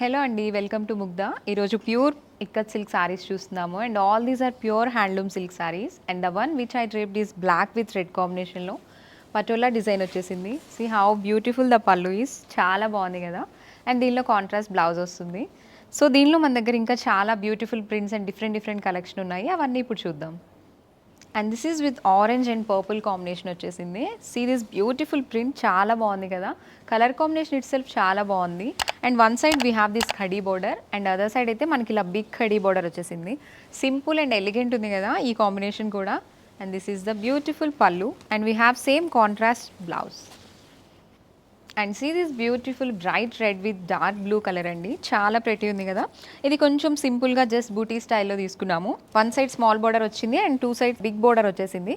Hello అండి, welcome to ముగ్ధా. ఈరోజు pure ikat silk saris చూస్తున్నాము and all these are pure handloom silk saris and the one which I draped is black with red కాంబినేషన్లో patola design వచ్చేసింది. See how beautiful the pallu is, చాలా బాగుంది కదా. And దీనిలో contrast blouse వస్తుంది. సో దీనిలో మన దగ్గర ఇంకా చాలా beautiful prints and different collection ఉన్నాయి, అవన్నీ ఇప్పుడు చూద్దాం. And this is with orange and purple combination వచ్చేసింది. సీ దిస్ బ్యూటిఫుల్ ప్రింట్, చాలా బాగుంది కదా. కలర్ కాంబినేషన్ ఇట్ సెల్ఫ్ చాలా బాగుంది. And one side we have this khadi border and other side అయితే మనకి ఇలా బిగ్ ఖడీ బోర్డర్ వచ్చేసింది. సింపుల్ అండ్ ఎలిగెంట్ ఉంది కదా ఈ కాంబినేషన్ కూడా. And this is the beautiful pallu and we have same contrast blouse. And see this beautiful bright red with dark blue colour అండి, చాలా ప్రెటీ ఉంది కదా. ఇది కొంచెం సింపుల్గా జస్ట్ బూటీ స్టైల్లో తీసుకున్నాము. వన్ సైడ్ స్మాల్ బోర్డర్ వచ్చింది and two side big border వచ్చేసింది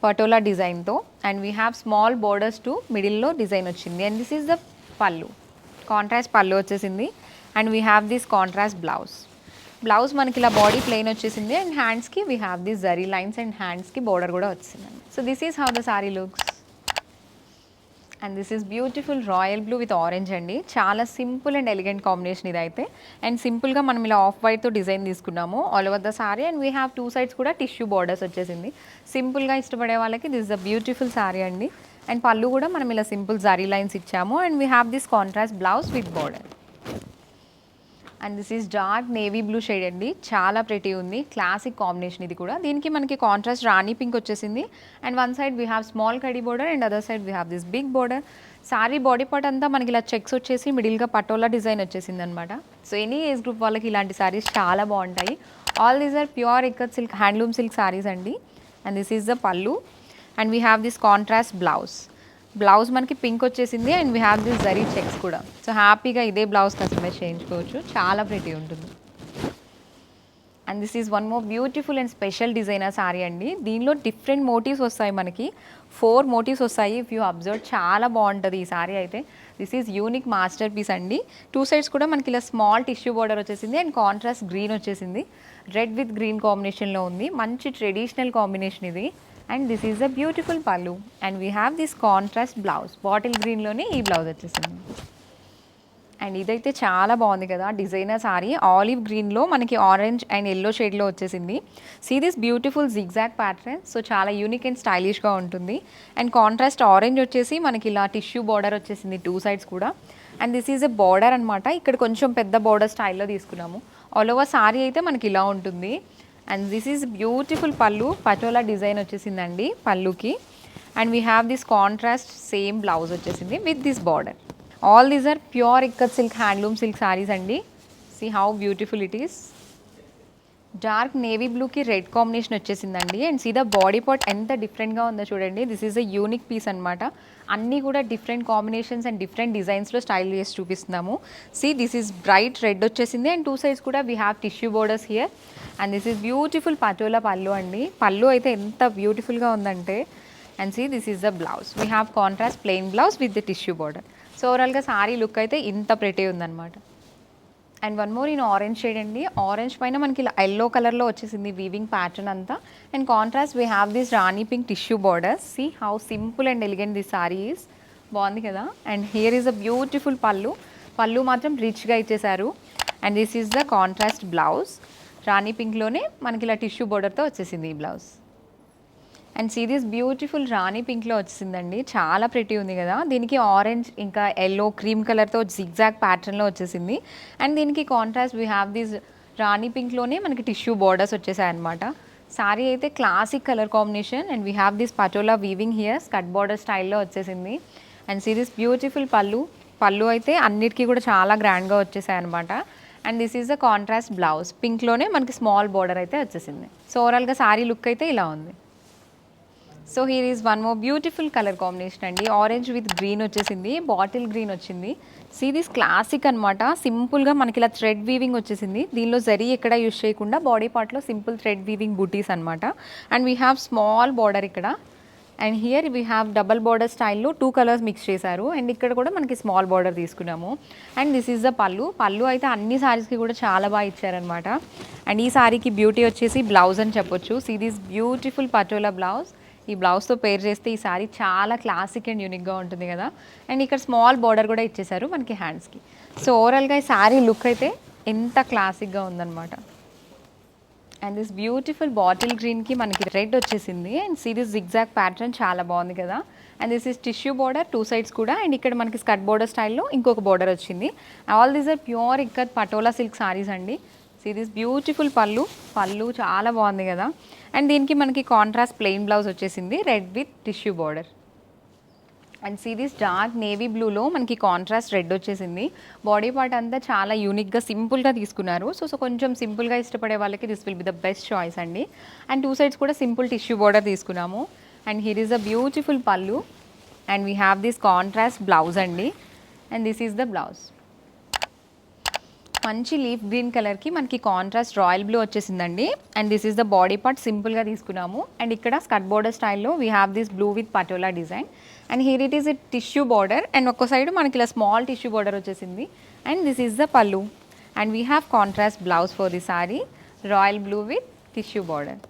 పటోలా డిజైన్తో. And we have small borders to మిడిల్లో డిజైన్ వచ్చింది. And this is the pallu, contrast pallu వచ్చేసింది. And we have this contrast blouse మనకి ఇలా బాడీ ప్లెయిన్ వచ్చేసింది అండ్ హ్యాండ్స్కి we have this zari lines and హ్యాండ్స్కి బోర్డర్ కూడా వచ్చింది. So this is how the sari looks. And this is beautiful royal blue with orange అండి, చాలా సింపుల్ అండ్ ఎలిగెంట్ కాంబినేషన్ ఇదైతే. అండ్ సింపుల్గా మనం ఇలా ఆఫ్ వైట్తో డిజైన్ తీసుకున్నాము all over the sorry. And we have two sides కూడా టిష్యూ బార్డర్స్ వచ్చేసింది. సింపుల్గా ఇష్టపడే వాళ్ళకి దిస్ ద బ్యూటిఫుల్ సారీ అండి. అండ్ పళ్ళు కూడా మనం ఇలా సింపుల్ జరీ లైన్స్ ఇచ్చాము. And we have this contrast blouse with border. And this is dark navy blue shade అండి, చాలా ప్రెటీ ఉంది, క్లాసిక్ కాంబినేషన్ ఇది కూడా. దీనికి మనకి కాంట్రాస్ట్ రాణి పింక్ వచ్చేసింది. And one side we have small kadi border and other side we have this big border. Sari body part అంతా మనకి ఇలా చెక్స్ వచ్చేసి మిడిల్గా పటోలా డిజైన్ వచ్చేసింది అనమాట. సో ఎనీ ఏజ్ గ్రూప్ వాళ్ళకి ఇలాంటి సారీస్ చాలా బాగుంటాయి. All these are pure ikat silk handloom silk saris అండి. And this is the pallu and we have this contrast blouse మనకి పింక్ వచ్చేసింది. And we have this zari checks కూడా. సో హ్యాపీగా ఇదే బ్లౌజ్ కస్టమైజ్ చేయించుకోవచ్చు, చాలా ప్రెటీ ఉంటుంది. And this is one more beautiful and special designer sari అండి. దీనిలో డిఫరెంట్ మోటివ్స్ వస్తాయి, మనకి 4 మోటివ్స్ వస్తాయి. ఇఫ్ యూ అబ్జర్వ్ చాలా బాగుంటుంది ఈ సారీ అయితే. This is unique masterpiece అండి. టూ సైడ్స్ కూడా మనకి ఇలా స్మాల్ టిష్యూ బోర్డర్ వచ్చేసింది అండ్ కాంట్రాస్ట్ గ్రీన్ వచ్చేసింది. రెడ్ విత్ గ్రీన్ కాంబినేషన్లో ఉంది, మంచి ట్రెడిషనల్ కాంబినేషన్ ఇది. And this is a beautiful pallu and we have this contrast blouse, bottle గ్రీన్లోనే ఈ బ్లౌజ్ వచ్చేసింది. అండ్ ఇదైతే చాలా బాగుంది కదా డిజైనర్ సారీ. ఆలివ్ గ్రీన్లో మనకి ఆరెంజ్ అండ్ ఎల్లో షేడ్లో వచ్చేసింది. See this beautiful zigzag pattern, so చాలా యూనిక్ అండ్ స్టైలిష్గా ఉంటుంది. అండ్ కాంట్రాస్ట్ ఆరెంజ్ వచ్చేసి మనకి ఇలా టిష్యూ బార్డర్ వచ్చేసింది టూ సైడ్స్ కూడా. And this is a border అనమాట, ఇక్కడ కొంచెం పెద్ద బార్డర్ స్టైల్లో తీసుకున్నాము. ఆల్ ఓవర్ సారీ అయితే మనకి ఇలా ఉంటుంది. అండ్ దిస్ ఈజ్ బ్యూటిఫుల్ పల్లు, పటోలా డిజైన్ వచ్చేసిందండి పల్లుకి. And we have this contrast same blouse వచ్చేసింది with this border. All these are pure ikat silk handloom silk saris అండి. See how beautiful it is. Dark navy బ్లూకి రెడ్ కాంబినేషన్ వచ్చేసిందండి. And see the body part ఎంత డిఫరెంట్గా ఉందో చూడండి. This is a unique piece అనమాట. అన్నీ కూడా డిఫరెంట్ కాంబినేషన్స్ అండ్ డిఫరెంట్ డిజైన్స్లో స్టైల్ చేసి చూపిస్తున్నాము. See this is bright red వచ్చేసింది అండ్ టూ సైడ్స్ కూడా we have tissue borders here. And this is beautiful patola pallu అండి. పల్లు అయితే ఎంత బ్యూటిఫుల్గా ఉందంటే. And see this is the blouse, we have contrast plain blouse with the tissue border. So ఓవరాల్గా sari look అయితే ఇంత ప్రెటీ ఉందన్నమాట. And one more in orange shade అండి. ఆరెంజ్ పైన మనకి ఇలా ఎల్లో కలర్లో వచ్చేసింది వీవింగ్ ప్యాటర్న్ అంతా. And contrast we have this rani pink tissue border. See how simple and elegant this sari is, బాగుంది కదా. And here is a beautiful pallu మాత్రం రిచ్గా ఇచ్చేసారు. And this is the contrast blouse, rani పింక్లోనే మనకి ఇలా టిష్యూ బార్డర్తో వచ్చేసింది ఈ blouse. And see this beautiful rani పింక్లో వచ్చేసిందండి, చాలా ప్రెటీ ఉంది కదా. దీనికి ఆరెంజ్ ఇంకా ఎల్లో క్రీమ్ కలర్తో జిగ్జాగ్ ప్యాటర్న్లో వచ్చేసింది. అండ్ దీనికి కాంట్రాస్ట్ వీ హ్యావ్ దిస్ రాణి పింక్లోనే మనకి టిష్యూ బార్డర్స్ వచ్చేసాయి అనమాట. సారీ అయితే classic colour combination. And we have this patola weaving here cut border స్టైల్లో వచ్చేసింది. అండ్ సీ దిస్ బ్యూటిఫుల్ పల్లు అయితే అన్నిటికీ కూడా చాలా గ్రాండ్గా వచ్చేసాయి అనమాట. And this is the contrast blouse, పింక్లోనే మనకి స్మాల్ బార్డర్ అయితే వచ్చేసింది. సో ఓవరాల్గా సారీ లుక్ అయితే ఇలా ఉంది. So here is one more beautiful colour combination అండి. ఆరెంజ్ విత్ గ్రీన్ వచ్చేసింది, బాటిల్ గ్రీన్ వచ్చింది. సీ దిస్ క్లాసిక్ అనమాట. సింపుల్గా మనకి ఇలా థ్రెడ్ వీవింగ్ వచ్చేసింది. దీనిలో జరీ ఎక్కడ యూజ్ చేయకుండా బాడీ పార్ట్లో సింపుల్ థ్రెడ్ వీవింగ్ బూటీస్ అనమాట. And we have small border ఇక్కడ. And here we have double border స్టైల్లో 2 కలర్స్ మిక్స్ చేశారు. అండ్ ఇక్కడ కూడా మనకి స్మాల్ బార్డర్ తీసుకున్నాము. And this is the pallu అయితే అన్ని సారీస్కి కూడా చాలా బాగా ఇచ్చారనమాట. అండ్ ఈ సారీకి బ్యూటీ వచ్చేసి బ్లౌజ్ అని చెప్పొచ్చు. See this beautiful patola blouse. ఈ బ్లౌజ్తో పేర్ చేస్తే ఈ సారీ చాలా క్లాసిక్ అండ్ యూనిక్గా ఉంటుంది కదా. అండ్ ఇక్కడ స్మాల్ బార్డర్ కూడా ఇచ్చేసారు మనకి హ్యాండ్స్కి. సో ఓవరాల్గా ఈ సారీ లుక్ అయితే ఎంత క్లాసిక్గా ఉందన్నమాట. అండ్ దిస్ బ్యూటిఫుల్ బాటిల్ గ్రీన్కి మనకి రెడ్ వచ్చేసింది. అండ్ సిరీస్ జిగ్జాగ్ ప్యాటర్న్ చాలా బాగుంది కదా. And this is tissue border 2 sides కూడా. అండ్ ఇక్కడ మనకి స్కర్ట్ బార్డర్ స్టైల్లో ఇంకొక బార్డర్ వచ్చింది. All these are pure ikat patola silk saris అండి. సిరీస్ బ్యూటిఫుల్ పళ్ళు చాలా బాగుంది కదా. అండ్ దీనికి మనకి కాంట్రాస్ట్ ప్లెయిన్ బ్లౌజ్ వచ్చేసింది red with tissue border. And సిరీస్ డార్క్ నేవీ బ్లూలో మనకి కాంట్రాస్ట్ రెడ్ వచ్చేసింది. బాడీ పార్ట్ అంతా చాలా యూనిక్గా సింపుల్గా తీసుకున్నారు. సో కొంచెం సింపుల్గా ఇష్టపడే వాళ్ళకి this will be the best choice అండి. అండ్ 2 sides కూడా సింపుల్ టిష్యూ బార్డర్ తీసుకున్నాము. And here is a beautiful pallu. And we have this contrast blouse అండి. And this is the blouse. మంచి లీఫ్ గ్రీన్ కలర్కి మనకి కాంట్రాస్ట్ రాయల్ బ్లూ వచ్చేసిందండి. And this is the body part సింపుల్గా తీసుకున్నాము. And ఇక్కడ skirt border స్టైల్లో we have this blue with patola design. And here it is a tissue border. And ఒక్క side మనకి ఇలా స్మాల్ టిష్యూ బార్డర్ వచ్చేసింది. And this is the pallu. And we have contrast blouse for the sari royal blue with tissue border.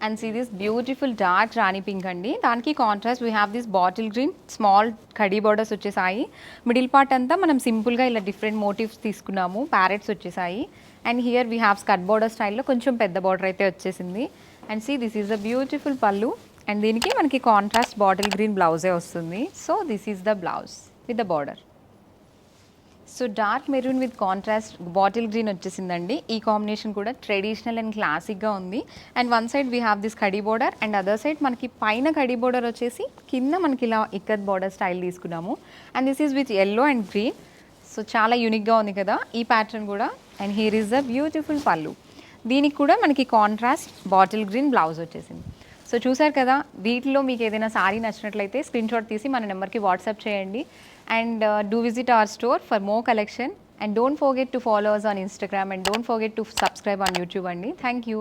And see this beautiful dark rani pink అండి. దానికి contrast we have this bottle green small kadi borders వచ్చేసాయి. Middle part అంతా మనం సింపుల్గా ఇలా different motifs తీసుకున్నాము. Parrots వచ్చేసాయి. And here we have skirt border స్టైల్లో కొంచెం పెద్ద బార్డర్ అయితే వచ్చేసింది. And see this is the beautiful pallu. And దీనికి మనకి కాంట్రాస్ట్ బాటిల్ గ్రీన్ బ్లౌజే వస్తుంది. So this is the blouse with the border. So dark maroon with contrast bottle green వచ్చేసిందండి. ఈ కాంబినేషన్ కూడా ట్రెడిషనల్ అండ్ క్లాసిక్గా ఉంది. And one side we have this kadi border. And other side మనకి పైన kadi border వచ్చేసి కింద మనకి ఇలా ఇక్కత్ బార్డర్ స్టైల్ తీసుకున్నాము. And this is with yellow and green. So చాలా యూనిక్గా ఉంది కదా ఈ ప్యాటర్న్ కూడా. And here is the beautiful పళ్ళు. దీనికి కూడా మనకి కాంట్రాస్ట్ బాటిల్ గ్రీన్ బ్లౌజ్ వచ్చేసింది. సో చూసారు కదా, వీటిలో మీకు ఏదైనా సారీ నచ్చినట్లయితే స్క్రీన్ షాట్ తీసి మన నెంబర్కి వాట్సాప్ చేయండి. And do visit our store for more collection. And don't forget to follow us on Instagram. And don't forget to subscribe on YouTube. Thank you.